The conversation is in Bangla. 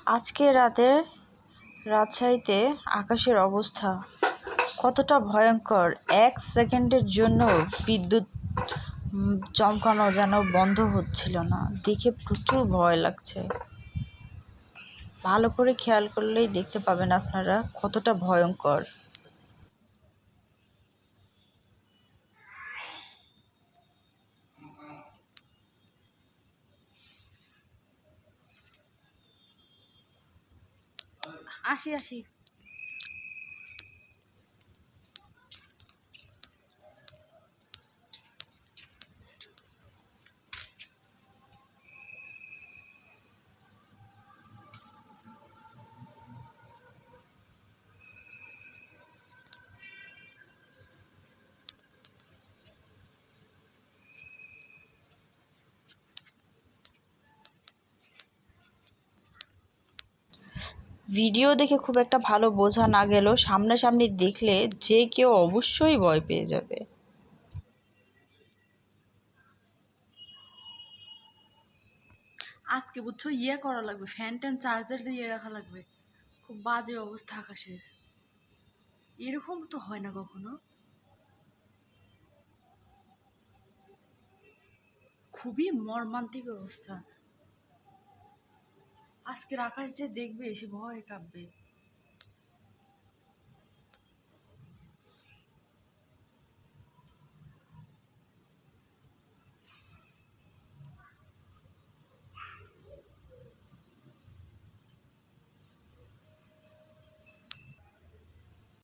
আজকে রাতে রাজশাহীতে আকাশের অবস্থা কতটা ভয়ঙ্কর! 1 সেকেন্ডের জন্য বিদ্যুৎ চমকানো যেন বন্ধ হচ্ছিল না। দেখে প্রচুর ভয় লাগছে। ভালো করে খেয়াল করলেই দেখতে পাবেন আপনারা কতটা ভয়ঙ্কর। আসি আসি। ভিডিও দেখে খুব একটা ভালো বোঝা না গেলেও সামনাসামনি দেখলে যে কেউ অবশ্যই ভয় পেয়ে যাবে। আজকে বুঝছো করা লাগবে, ফ্যান ট্যান চার্জার দিয়ে রাখা লাগবে। খুব বাজে অবস্থা আকাশের, এরকম তো হয় না কখনো। খুবই মর্মান্তিক অবস্থা। আজকের আকাশ যে দেখবে সে ভয়ে কাঁপবে।